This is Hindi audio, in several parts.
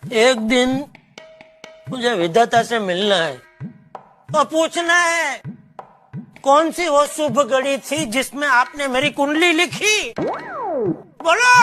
एक दिन मुझे विधाता से मिलना है और पूछना है कौन सी वो शुभ घड़ी थी जिसमें आपने मेरी कुंडली लिखी। बोलो।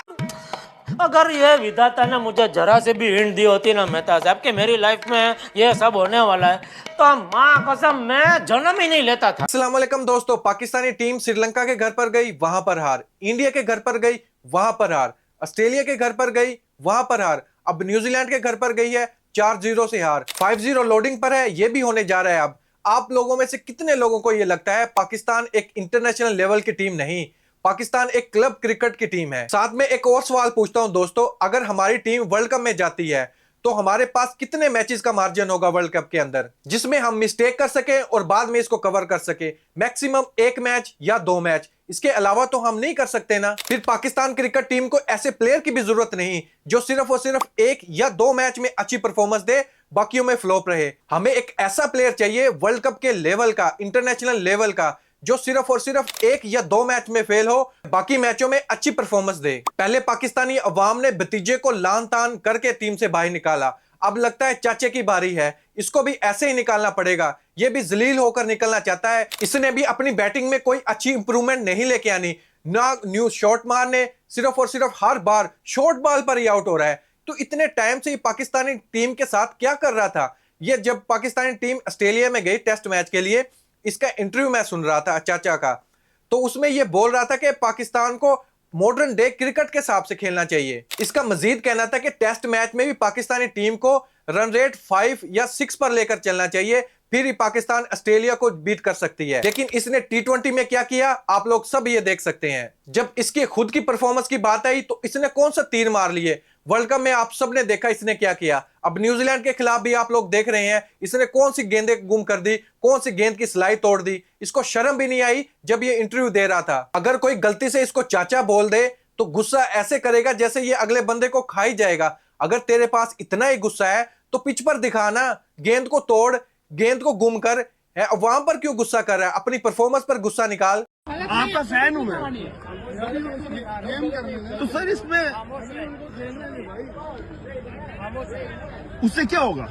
अगर ये विधाता ने मुझे जरा से भी हिंट दी होती ना मेहता साहब कि मेरी लाइफ में ये सब होने वाला है, तो माँ कसम मैं जन्म ही नहीं लेता था। अस्सलाम वालेकुम दोस्तों, पाकिस्तानी टीम श्रीलंका के घर पर गई, वहां पर हार। इंडिया के घर पर गई, वहां पर हार। ऑस्ट्रेलिया के घर पर गई, वहां पर हार। अब न्यूजीलैंड के घर पर गई है, 4-0 से हार। 5-0 लोडिंग पर है, ये भी होने जा रहा है। अब आप लोगों में से कितने लोगों को यह लगता है पाकिस्तान एक इंटरनेशनल लेवल की टीम नहीं, पाकिस्तान एक क्लब क्रिकेट की टीम है? साथ में एक और सवाल पूछता हूं दोस्तों, अगर हमारी टीम वर्ल्ड कप में जाती है तो हमारे पास कितने मैचेस का मार्जिन होगा वर्ल्ड कप के अंदर जिसमें हम मिस्टेक कर सके और बाद में इसको कवर कर सके? मैक्सिमम 1 मैच या 2 मैच, इसके अलावा तो हम नहीं कर सकते ना। फिर पाकिस्तान क्रिकेट टीम को ऐसे प्लेयर की भी जरूरत नहीं जो सिर्फ और सिर्फ 1 या 2 मैच में अच्छी परफॉर्मेंस दे, बाकियों में फ्लॉप रहे। हमें एक ऐसा प्लेयर चाहिए वर्ल्ड कप के लेवल का, इंटरनेशनल लेवल का, जो सिर्फ और सिर्फ 1 या 2 मैच में फेल हो, बाकी मैचों में अच्छी परफॉर्मेंस दे। पहले पाकिस्तानी अवाम ने भतीजे को लान तान करके टीम से बाहर निकाला, अब लगता है चाचे की बारी है, इसको भी ऐसे ही निकालना पड़ेगा। ये भी जलील होकर निकलना चाहता है। इसने भी अपनी बैटिंग में कोई अच्छी इंप्रूवमेंट नहीं लेके आनी, ना न्यू शॉट मारने, सिर्फ और सिर्फ हर बार शॉर्ट बॉल पर ही आउट हो रहा है। तो इतने टाइम से पाकिस्तानी टीम के साथ क्या कर रहा था? ये जब पाकिस्तानी टीम ऑस्ट्रेलिया में गई टेस्ट मैच के लिए, इसका इंटरव्यू मैं सुन रहा था चाचा का, तो उसमें यह बोल रहा था कि पाकिस्तान को मॉडर्न डे क्रिकेट के हिसाब से खेलना चाहिए। इसका मजीद कहना था कि टेस्ट मैच में भी पाकिस्तानी टीम को रन रेट 5 या 6 पर लेकर चलना चाहिए, फिर ही पाकिस्तान ऑस्ट्रेलिया को बीट कर सकती है। लेकिन इसने T20 में क्या किया आप लोग सब ये देख सकते हैं। जब इसकी खुद की परफॉर्मेंस की बात आई तो इसने कौन सा तीर मार लिए। वर्ल्ड कप में आप सबने देखा इसने क्या किया। अब न्यूजीलैंड के खिलाफ भी आप लोग देख रहे हैं, इसने कौन सी गेंदें गुम कर दी, कौन सी गेंद की सिलाई तोड़ दी। इसको शर्म भी नहीं आई जब ये इंटरव्यू दे रहा था। अगर कोई गलती से इसको चाचा बोल दे तो गुस्सा ऐसे करेगा जैसे ये अगले बंदे को खा ही जाएगा। अगर तेरे पास इतना ही गुस्सा है तो पिच पर दिखाना, गेंद को तोड़, गेंद को गुम कर। वहां पर क्यों गुस्सा कर रहा है? अपनी परफॉर्मेंस पर गुस्सा निकाल। आपका फैन हूं मैं, तो सर इसमें उससे क्या होगा?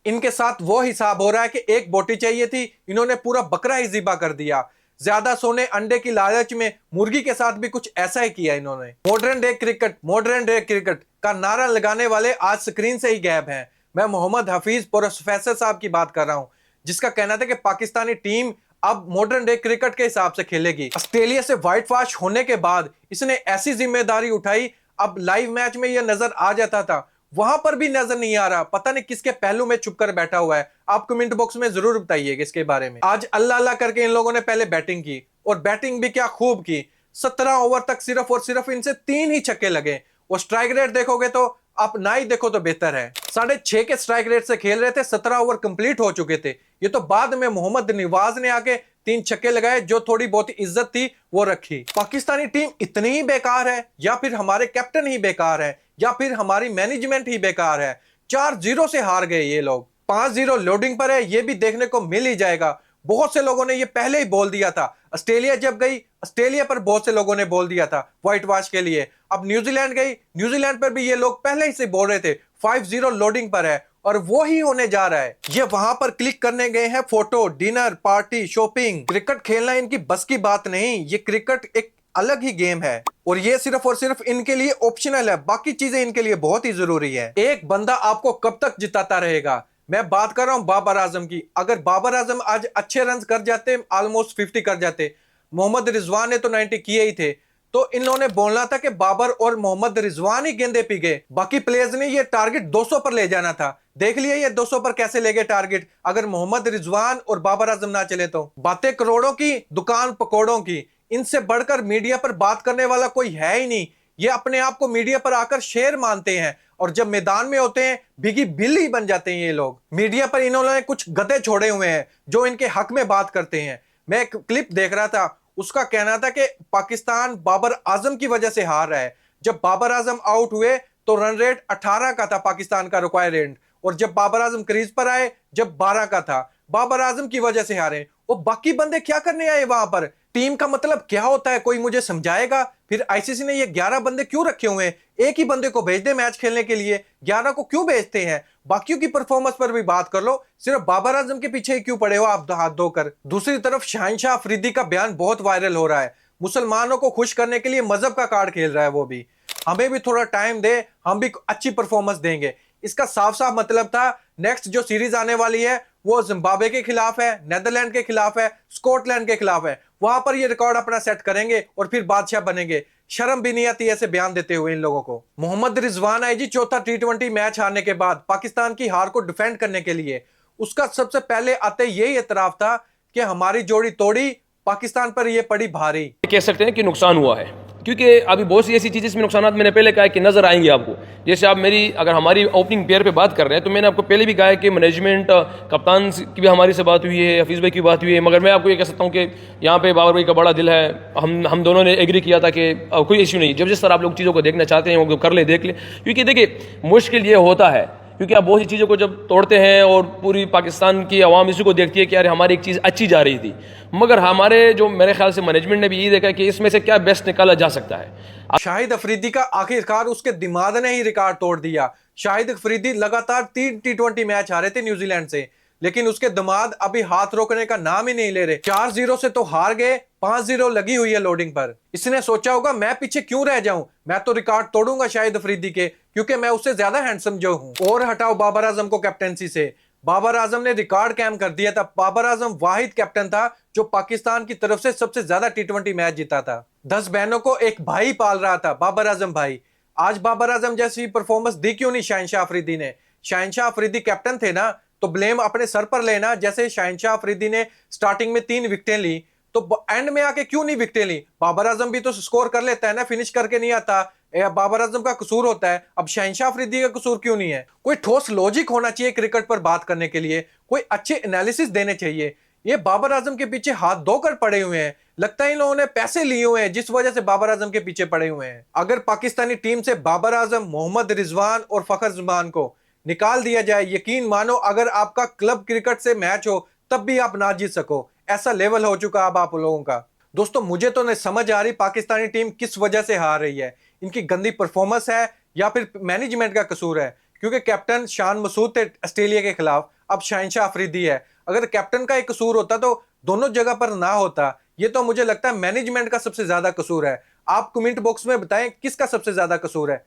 इनके साथ वो हिसाब हो रहा है कि एक बोटी चाहिए थी, इन्होंने पूरा बकरा ही ज़िबा कर दिया। ज्यादा सोने अंडे की लालच में मुर्गी के साथ भी कुछ ऐसा ही किया इन्होंने। Modern day cricket, modern day cricket का नारा लगाने वाले आज स्क्रीन से ही गायब हैं। मैं मोहम्मद हफीज प्रोफेसर साहब की बात कर रहा हूं, जिसका कहना था कि पाकिस्तानी टीम अब मॉडर्न डे क्रिकेट के हिसाब से खेलेगी। ऑस्ट्रेलिया से व्हाइट वॉश होने के बाद इसने ऐसी जिम्मेदारी उठाई, अब लाइव मैच में यह नजर आ जाता था, वहां पर भी नजर नहीं आ रहा। पता नहीं किसके पहलू में छुप कर बैठा हुआ है। आप कमेंट बॉक्स में जरूर बताइएगा इसके बारे में। आज अल्लाह अल्लाह करके इन लोगों ने पहले बैटिंग की और बैटिंग भी क्या खूब की। 17 ओवर तक सिर्फ और सिर्फ इनसे 3 ही छक्के लगे। और स्ट्राइक रेट देखोगे तो आप ना ही देखो तो बेहतर है। 6.5 के स्ट्राइक रेट से खेल रहे थे, 17 ओवर कंप्लीट हो चुके थे। ये तो बाद में मोहम्मद नवाज ने आके 3 छक्के लगाए, जो थोड़ी बहुत इज्जत थी वो रखी। पाकिस्तानी टीम इतनी ही बेकार है या फिर हमारे कैप्टन ही बेकार है या फिर हमारी मैनेजमेंट ही बेकार है? 4-0 से हार गए ये लोग। 5-0 लोडिंग पर है, ये भी देखने को मिल ही जाएगा। बहुत से लोगों ने ये पहले ही बोल दिया था। ऑस्ट्रेलिया जब गई, ऑस्ट्रेलिया पर बहुत से लोगों ने बोल दिया था व्हाइट वॉश के लिए। अब न्यूजीलैंड गई, न्यूजीलैंड पर भी ये लोग पहले ही से बोल रहे थे 5-0 लोडिंग पर है, और वो ही होने जा रहा है। ये वहां पर क्लिक करने गए हैं, photo, dinner, party, shopping. Cricket खेलना इनकी बस की बात नहीं। ये क्रिकेट एक अलग ही गेम है और ये सिर्फ और सिर्फ इनके लिए ऑप्शनल है, बाकी चीजें इनके लिए बहुत ही जरूरी है। एक बंदा आपको कब तक जिताता रहेगा? मैं बात कर रहा हूं बाबर आजम की। अगर बाबर आजम आज अच्छे रन कर जाते, ऑलमोस्ट 50 कर जाते, मोहम्मद रिजवान ने तो 90 किए ही थे, तो इन्होंने बोलना था कि बाबर और मोहम्मद रिजवान ही गेंदे पी गए, बाकी प्लेयर्स ने ये टारगेट 200 पर ले जाना था। देख लिया ये 200 पर कैसे ले गए टारगेट, अगर मोहम्मद रिजवान और बाबर आजम ना चले तो। बातें करोड़ों की, दुकान पकौड़ों की। इनसे बढ़कर मीडिया पर बात करने वाला कोई है ही नहीं। ये अपने आप को मीडिया पर आकर शेर मानते हैं और जब मैदान में होते हैं भीगी बिल्ली बन जाते हैं ये लोग। मीडिया पर इन्होंने कुछ गधे छोड़े हुए हैं जो इनके हक में बात करते हैं। मैं एक क्लिप देख रहा था, उसका कहना था कि पाकिस्तान बाबर आजम की वजह से हार रहा है। जब बाबर आजम आउट हुए तो रन रेट 18 का था पाकिस्तान का रिक्वायर्ड रेट, और जब बाबर आजम क्रीज पर आए जब 12 का था। बाबर आजम की वजह से हारे। वो बाकी बंदे क्या करने आए वहां पर? टीम का मतलब क्या होता है, कोई मुझे समझाएगा? फिर आईसीसी ने ये 11 बंदे क्यों रखे हुए हैं? एक ही बंदे को भेज दे मैच खेलने के लिए, 11 को क्यों भेजते हैं? बाकियों की परफॉर्मेंस पर भी बात कर लो, सिर्फ बाबर आजम के पीछे ही क्यों पड़े हो आप हाथ धोकर? दूसरी तरफ शहनशाह अफरीदी का बयान बहुत वायरल हो रहा है, मुसलमानों को खुश करने के लिए मजहब का कार्ड खेल रहा है वो भी। हमें भी थोड़ा टाइम दे, हम भी अच्छी परफॉर्मेंस देंगे। इसका साफ साफ मतलब था नेक्स्ट जो सीरीज आने वाली है वो जिम्बाब्वे के खिलाफ है, नेदरलैंड के खिलाफ है, स्कॉटलैंड के खिलाफ है, वहां पर ये रिकॉर्ड अपना सेट करेंगे और फिर बादशाह बनेंगे। शर्म भी नहीं आती ऐसे बयान देते हुए इन लोगों को। मोहम्मद रिजवान आई जी चौथा टी20 मैच हारने के बाद पाकिस्तान की हार को डिफेंड करने के लिए। उसका सबसे पहले आते यही एतराफ था कि हमारी जोड़ी तोड़ी, पाकिस्तान पर यह पड़ी भारी। कह सकते हैं कि नुकसान हुआ है, क्योंकि अभी बहुत सी ऐसी चीज़ें इसमें नुकसानात मैंने पहले कहा है कि नज़र आएंगे आपको। जैसे आप अगर हमारी ओपनिंग पेयर पे बात कर रहे हैं तो मैंने आपको पहले भी कहा है कि मैनेजमेंट, कप्तान की भी हमारी से बात हुई है, हफीज़ भाई की बात हुई है, मगर मैं आपको ये कह सकता हूँ कि यहाँ पे बाबर भाई का बड़ा दिल है। हम दोनों ने एग्री किया था कि कोई इश्यू नहीं, जब जिस तरह आप लोग चीज़ों को देखना चाहते हैं वो कर ले, देख ले। क्योंकि देखिए मुश्किल ये होता है क्योंकि आप बहुत सी चीज़ों को जब तोड़ते हैं और पूरी पाकिस्तान की आवाम इसी को देखती है कि यार हमारी एक चीज़ अच्छी जा रही थी, मगर हमारे जो मेरे ख्याल से मैनेजमेंट ने भी यही देखा कि इसमें से क्या बेस्ट निकाला जा सकता है। शाहिद अफरीदी का आखिरकार उसके दिमाग ने ही रिकॉर्ड तोड़ दिया। शाहिद अफरीदी लगातार 3 टी20 मैच हारे थे न्यूजीलैंड से, लेकिन उसके दिमाग अभी हाथ रोकने का नाम ही नहीं ले रहे। 4-0 से तो हार गए, 5-0 लगी हुई है लोडिंग पर। इसने सोचा होगा मैं पीछे क्यों रह जाऊं, मैं तो रिकॉर्ड तोड़ूंगा शाहिद अफरीदी के, क्योंकि मैं उससे ज्यादा हैंडसम जो हूं। और हटाओ बाबर आजम को कैप्टनसी से, बाबर आजम ने रिकॉर्ड कायम कर दिया था। बाबर आजम वाहिद कैप्टन था जो पाकिस्तान की तरफ से सबसे ज्यादा टी20 मैच जीता था। 10 बहनों को एक भाई पाल रहा था, बाबर आजम भाई। आज बाबर आजम जैसी परफॉर्मेंस दी क्यों नहीं शहनशाह अफरीदी ने? शहनशाह अफरीदी कैप्टन थे ना, तो ब्लेम अपने सर पर लेना। जैसे शहनशाह अफरीदी ने स्टार्टिंग में 3 विकेटें ली, तो एंड में आके क्यों नहीं विकेटें ली? बाबर आजम भी तो स्कोर कर लेता है ना, फिनिश करके नहीं आता। बाबर आजम का कसूर होता है, अब शहनशाह अफरीदी का कसूर क्यों नहीं है? कोई ठोस लॉजिक होना चाहिए क्रिकेट पर बात करने के लिए, कोई अच्छे एनालिसिस देने चाहिए। ये बाबर आजम के पीछे हाथ धोकर पड़े हुए हैं, लगता है इन लोगों ने पैसे लिए हुए हैं जिस वजह से बाबर आजम के पीछे पड़े हुए हैं। अगर पाकिस्तानी टीम से बाबर आजम, मोहम्मद रिजवान और फखर जमान को निकाल दिया जाए, यकीन मानो अगर आपका क्लब क्रिकेट से मैच हो तब भी आप ना जीत सको, ऐसा लेवल हो चुका अब आप लोगों का। दोस्तों मुझे तो नहीं समझ आ रही पाकिस्तानी टीम किस वजह से हार रही है। इनकी गंदी परफॉर्मेंस है या फिर मैनेजमेंट का कसूर है? क्योंकि कैप्टन शान मसूद थे ऑस्ट्रेलिया के खिलाफ, अब शहनशाह अफरीदी है। अगर कैप्टन का एक कसूर होता तो दोनों जगह पर ना होता। ये तो मुझे लगता है मैनेजमेंट का सबसे ज्यादा कसूर है। आप कमेंट बॉक्स में बताएं किसका सबसे ज्यादा कसूर है।